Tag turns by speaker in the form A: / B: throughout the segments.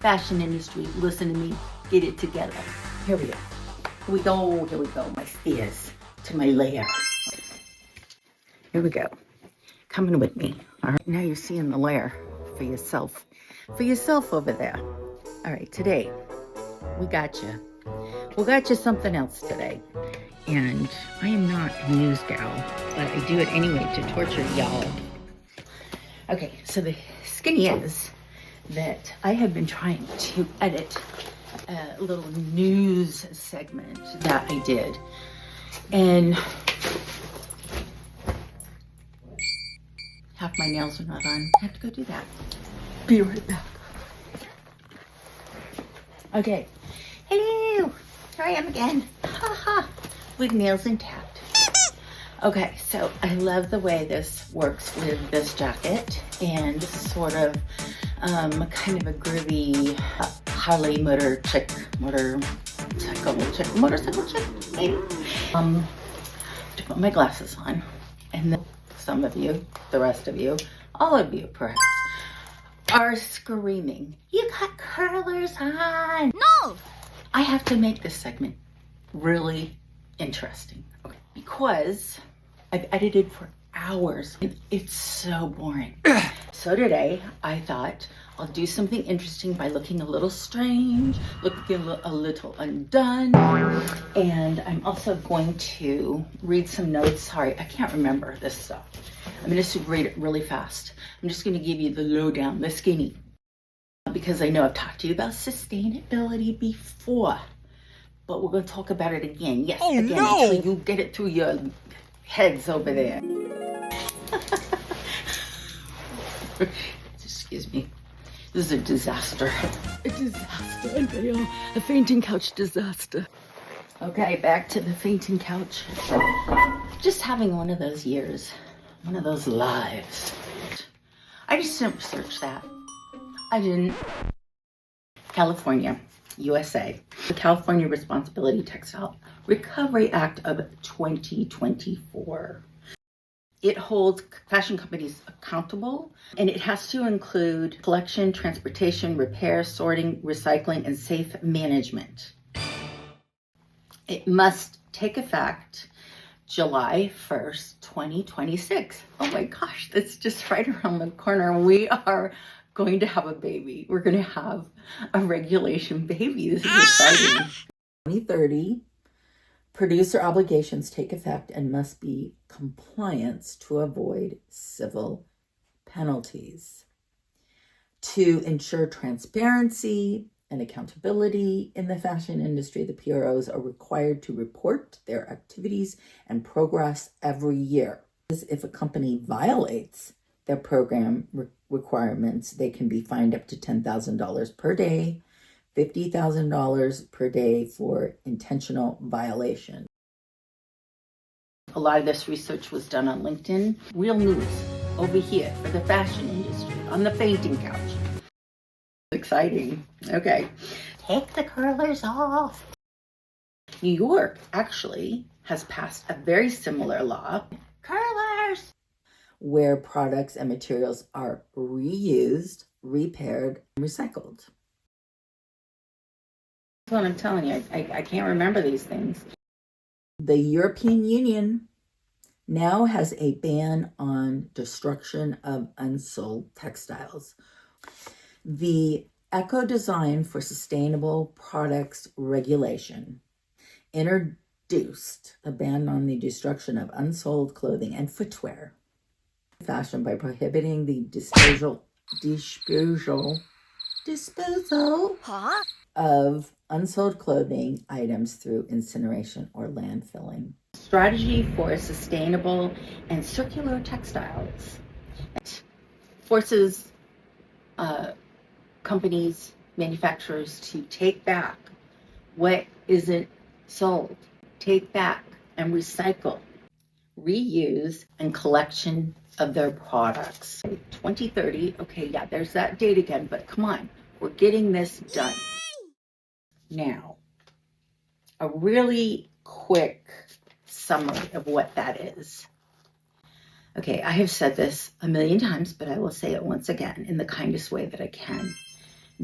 A: fashion industry, listen to me, get it together. Here we go. Here we go, my stairs to my lair. Here we go. Coming with me. All right, now you're seeing the lair for yourself. For yourself over there. All right, today, we got you. We got you something else today. And I am not a news gal, but I do it anyway to torture y'all. Okay, so the skinny is that I have been trying to edit a little news segment that I did. And half my nails are not on. I have to go do that. Be right back. Okay. Hello. Here I am again. Ha ha. With nails intact. Okay, so I love the way this works with this jacket, and this is sort of kind of a groovy Harley motorcycle chick, maybe. To put my glasses on, and then some of you, the rest of you, all of you perhaps, are screaming, "You got curlers on!" No! I have to make this segment really interesting, okay, because I've edited for hours and it's so boring. So today I thought I'll do something interesting by looking a little strange, looking a little undone, and I'm also going to read some notes. Sorry, I can't remember this stuff. I'm going to read it really fast. I'm just going to give you the lowdown, the skinny, because I know I've talked to you about sustainability before. But we're going to talk about it again. Yes, again, until you get it through your heads over there. Excuse me. This is a disaster. A disaster, Andrea. A fainting couch disaster. Okay, back to the fainting couch. Just having one of those years. One of those lives. I just didn't research that. I didn't. California. USA, the California Responsibility Textile Recovery Act of 2024. It holds fashion companies accountable, and it has to include collection, transportation, repair, sorting, recycling, and safe management. It must take effect July 1st, 2026. Oh my gosh, that's just right around the corner. We are going to have a baby. We're going to have a regulation baby. This is exciting. 2030, producer obligations take effect and must be compliance to avoid civil penalties. To ensure transparency and accountability in the fashion industry, the PROs are required to report their activities and progress every year. If a company violates their program requirements, they can be fined up to $10,000 per day, $50,000 per day for intentional violation. A lot of this research was done on LinkedIn. Real news over here for the fashion industry on the fainting couch. Exciting. Okay. Take the curlers off. New York actually has passed a very similar law. Curlers! Where products and materials are reused, repaired, and recycled. That's what I'm telling you. I can't remember these things. The European Union now has a ban on destruction of unsold textiles. The Eco Design for Sustainable Products Regulation introduced a ban on the destruction of unsold clothing and footwear fashion by prohibiting the disposal of unsold clothing items through incineration or landfilling. Strategy for sustainable and circular textiles. It forces companies, manufacturers to take back what isn't sold, take back and recycle, reuse, and collection of their products. 2030, okay, yeah, there's that date again, but come on, we're getting this done. Now, a really quick summary of what that is. Okay, I have said this a million times, but I will say it once again in the kindest way that I can.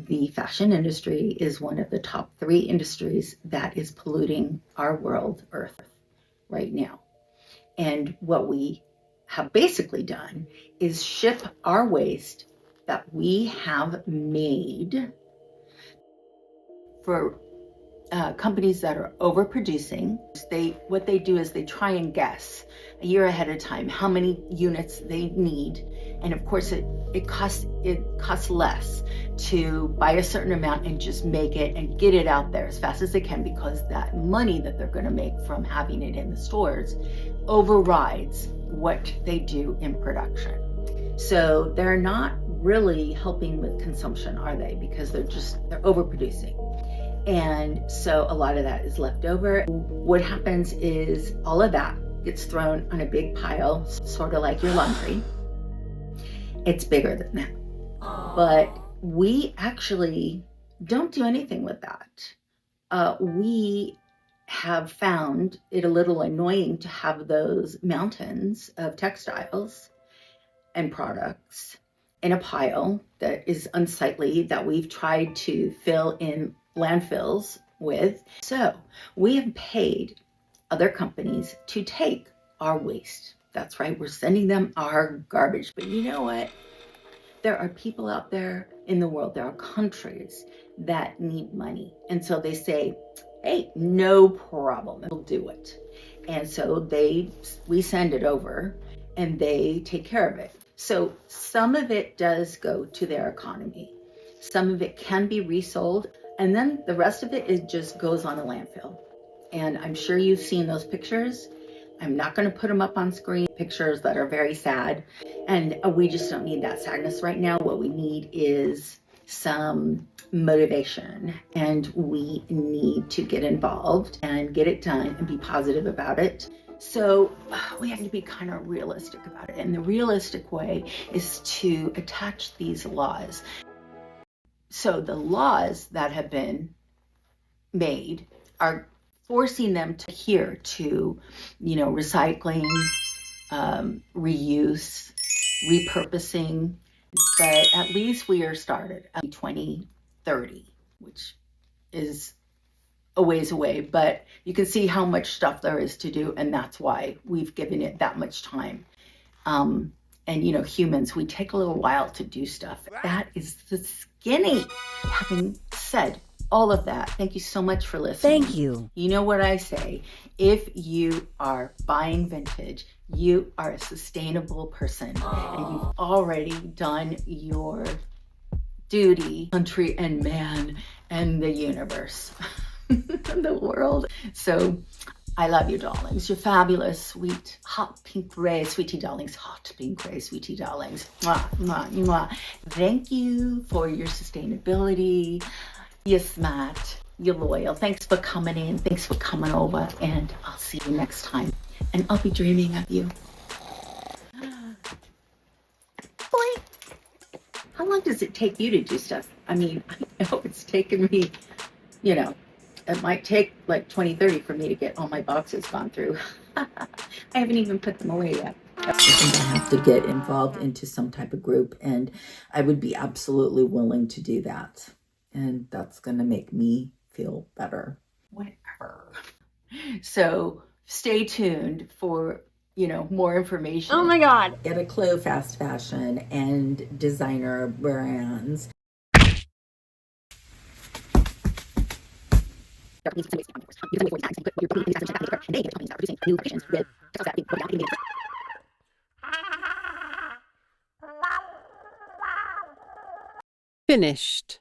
A: the fashion industry is one of the top 3 industries that is polluting our world, Earth, right now. And what we have basically done is ship our waste that we have made for companies that are overproducing. What they do is they try and guess a year ahead of time how many units they need, and of course it costs less to buy a certain amount and just make it and get it out there as fast as they can, because that money that they're going to make from having it in the stores overrides what they do in production. So they're not really helping with consumption, are they? Because they're overproducing. And so a lot of that is left over. What happens is all of that gets thrown on a big pile, sort of like your laundry. It's bigger than that. But we actually don't do anything with that. We have found it a little annoying to have those mountains of textiles and products in a pile that is unsightly, that we've tried to fill in landfills with. So we have paid other companies to take our waste. That's right, we're sending them our garbage. But you know what? There are people out there in the world, there are countries that need money. And so they say, hey, no problem, we'll do it. And so we send it over and they take care of it. So some of it does go to their economy. Some of it can be resold, and then the rest of it just goes on a landfill. And I'm sure you've seen those pictures. I'm not going to put them up on screen, pictures that are very sad. And we just don't need that sadness right now. What we need is some motivation, and we need to get involved and get it done and be positive about it. So we have to be kind of realistic about it. And the realistic way is to attach these laws. So the laws that have been made are forcing them to adhere to, recycling, reuse, repurposing. But at least we are started at 2030, which is a ways away, but you can see how much stuff there is to do, and that's why we've given it that much time. And humans, we take a little while to do stuff. That is the skinny. Having said all of that, thank you so much for listening.
B: Thank you.
A: You know what I say, if you are buying vintage, you are a sustainable person, and you've already done your duty, country and man and the universe. The world. So I love you, darlings. You're fabulous, sweet, Hautepinkrae Sweetie Darlings. Hautepinkrae Sweetie Darlings. Muah, muah, muah. Thank you for your sustainability. You're smart. You're loyal. Thanks for coming in. Thanks for coming over. And I'll see you next time. And I'll be dreaming of you. Boy, how long does it take you to do stuff? I mean, I know it's taken me, it might take like 20-30 for me to get all my boxes gone through. I haven't even put them away yet. I think I have to get involved into some type of group, and I would be absolutely willing to do that. And that's going to make me feel better. Whatever. So stay tuned for, more information.
B: Oh my God.
A: Get a clue, fast fashion and designer brands.
C: Finished.